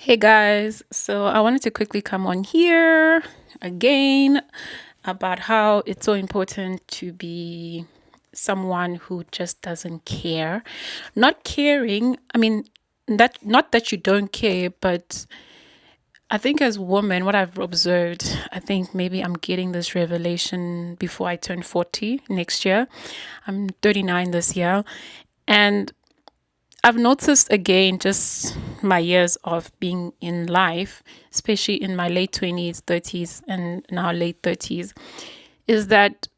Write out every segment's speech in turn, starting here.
Hey guys, so I wanted to quickly come on here again about how it's so important to be someone who just doesn't care. Not caring, I mean, that not that you don't care, but I think as women, what I've observed, I think maybe I'm getting this revelation before I turn 40 next year. I'm 39 this year. And I've noticed again just my years of being in life, especially in my late 20s, 30s, and now late 30s, is that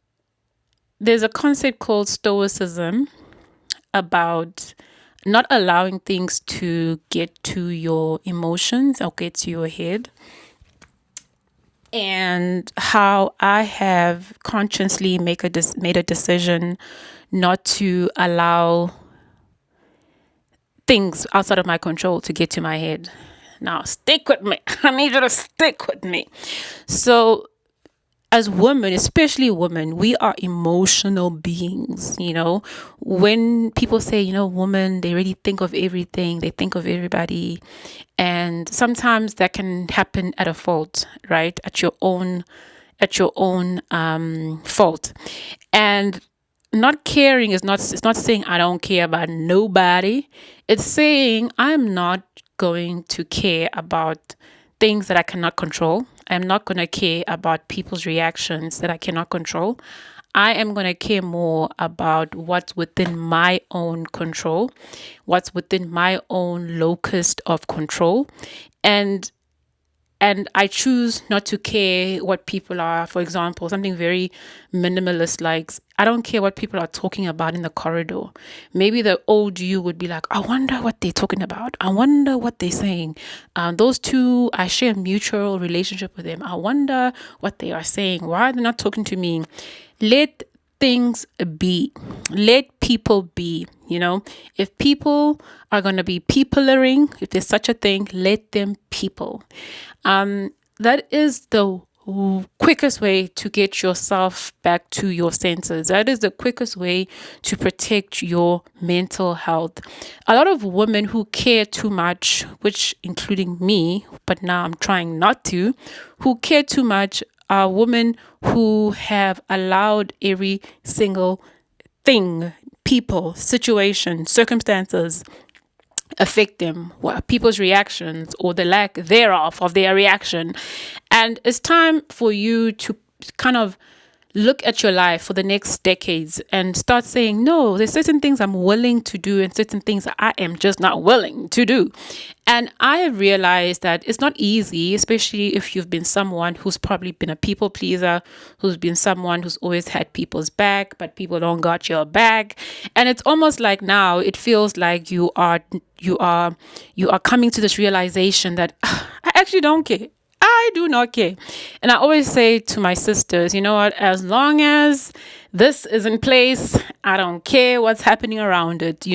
there's a concept called stoicism about not allowing things to get to your emotions or get to your head. And how I have consciously made a decision not to allow things outside of my control to get to my head. Now, stick with me. I need you to stick with me. So, as women, especially women, we are emotional beings. When people say, women, they really think of everything, they think of everybody. And sometimes that can happen at a fault, right? At your own fault. And not caring is not, it's not saying I don't care about nobody. It's saying I'm not going to care about things that I cannot control. I'm not going to care about people's reactions that I cannot control. I am going to care more about what's within my own control, what's within my own locus of control. And I choose not to care what people are. For example, something very minimalist, like I don't care what people are talking about in the corridor. Maybe the old you would be like, I wonder what they're talking about. I wonder what they're saying. Those two, I share a mutual relationship with them. I wonder what they are saying. Why are they not talking to me? Let things be. Let people be. If people are going to be peoplering, if there's such a thing, let them people. That is the quickest way to get yourself back to your senses. That is the quickest way to protect your mental health. A lot of women who care too much, which including me, but now I'm trying not to, who care too much are women who have allowed every single thing, people, situation, circumstances affect them, what people's reactions or the lack thereof of their reaction. And it's time for you to kind of look at your life for the next decades and start saying, no, there's certain things I'm willing to do and certain things that I am just not willing to do. And I have realized that it's not easy, especially if you've been someone who's probably been a people pleaser, who's been someone who's always had people's back, but people don't got your back. And it's almost like now it feels like you are coming to this realization that I actually don't care. I do not care. And I always say to my sisters, you know what, as long as this is in place, I don't care what's happening around it.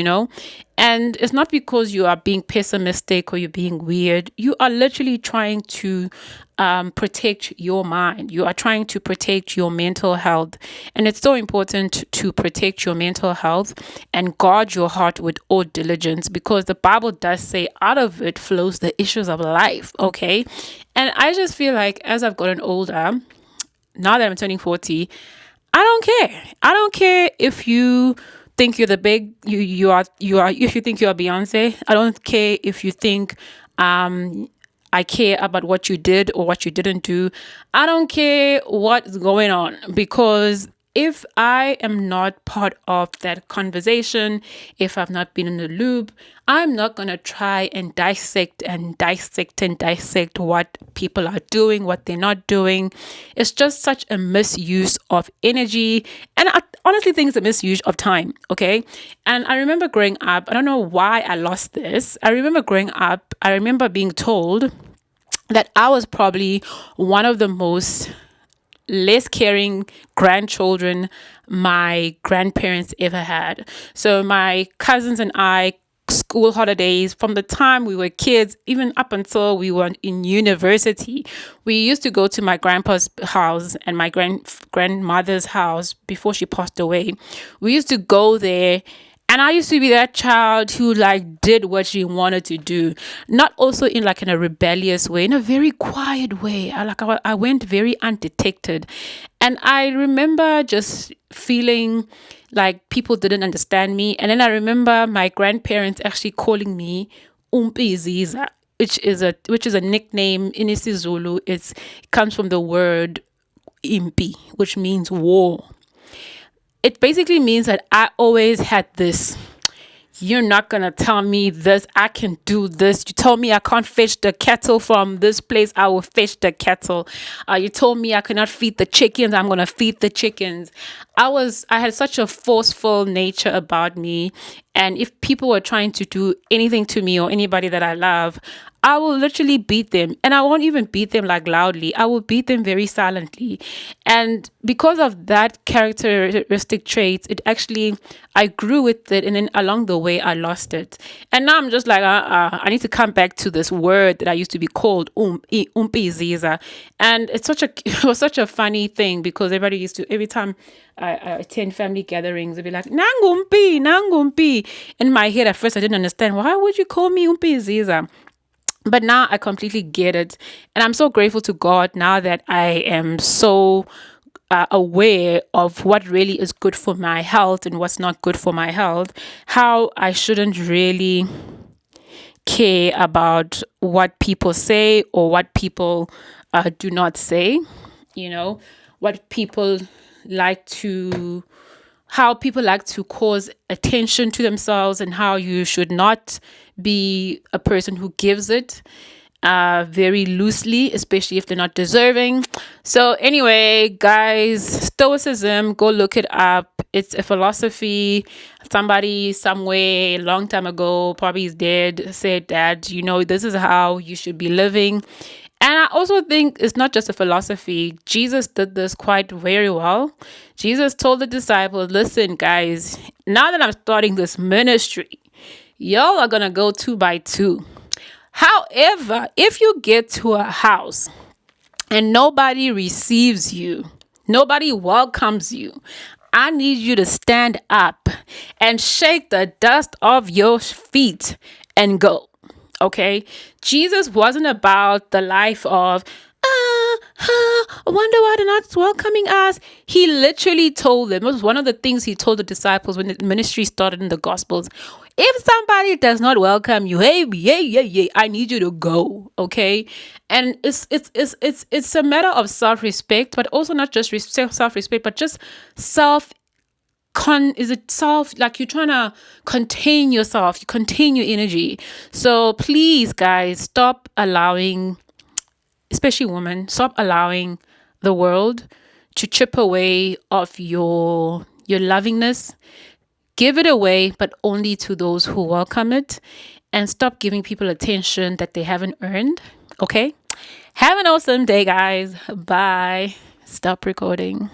And it's not because you are being pessimistic or you're being weird. You are literally trying to protect your mind. You are trying to protect your mental health. And it's so important to protect your mental health and guard your heart with all diligence, because the Bible does say out of it flows the issues of life. Okay. And I just feel like as I've gotten older, now that I'm turning 40, I don't care. I don't care if you think you're the big you are if you think you're Beyonce. I don't care if you think I care about what you did or what you didn't do. I don't care what's going on, because if I am not part of that conversation, if I've not been in the loop, I'm not going to try and dissect what people are doing, what they're not doing. It's just such a misuse of energy. And I honestly think it's a misuse of time. Okay. And I remember growing up, I don't know why I lost this. I remember being told that I was probably one of the most less caring grandchildren my grandparents ever had. So my cousins and I, school holidays, from the time we were kids, even up until we were in university, we used to go to my grandpa's house and my grandmother's house before she passed away. We used to go there And I used to be that child who like did what she wanted to do, not also in like in a rebellious way, in a very quiet way. I went very undetected, and I remember just feeling like people didn't understand me. And then I remember my grandparents actually calling me Umpiziza, which is a nickname in isiZulu. It comes from the word impi, which means war. It basically means that I always had this. You're not gonna tell me this. I can do this. You told me I can't fetch the kettle from this place. I will fetch the kettle. You told me I cannot feed the chickens. I'm gonna feed the chickens. I had such a forceful nature about me, and if people were trying to do anything to me or anybody that I love, I will literally beat them. And I won't even beat them like loudly. I will beat them very silently. And because of that characteristic trait, I grew with it. And then along the way, I lost it. And now I'm just like, I need to come back to this word that I used to be called, umpiziza. And it was such a funny thing because everybody used to, every time I attend family gatherings, they'd be like, Nangumpi, Nangumpi. In my head, at first, I didn't understand. Why would you call me umpiziza? But now I completely get it. And I'm so grateful to God now that I am so aware of what really is good for my health and what's not good for my health, how I shouldn't really care about what people say or what people do not say, you know, what people like to how people like to cause attention to themselves, and how you should not be a person who gives it very loosely, especially if they're not deserving. So, anyway, guys, stoicism, go look it up. It's a philosophy. Somebody somewhere a long time ago, probably is dead, said that, this is how you should be living. And I also think it's not just a philosophy. Jesus did this quite very well. Jesus told the disciples, listen, guys, now that I'm starting this ministry, y'all are going to go 2 by 2. However, if you get to a house and nobody receives you, nobody welcomes you, I need you to stand up and shake the dust off your feet and go. Okay? Jesus wasn't about the life of, I wonder why they're not welcoming us. He literally told them, it was one of the things he told the disciples when the ministry started in the Gospels. If somebody does not welcome you, hey, I need you to go. Okay? And it's a matter of self-respect, but also not just self-respect, but just like you're trying to contain yourself, you contain your energy. So please, guys, stop allowing, especially women, stop allowing the world to chip away of your lovingness. Give it away, but only to those who welcome it, and stop giving people attention that they haven't earned. Okay? Have an awesome day, guys. Bye. Stop recording.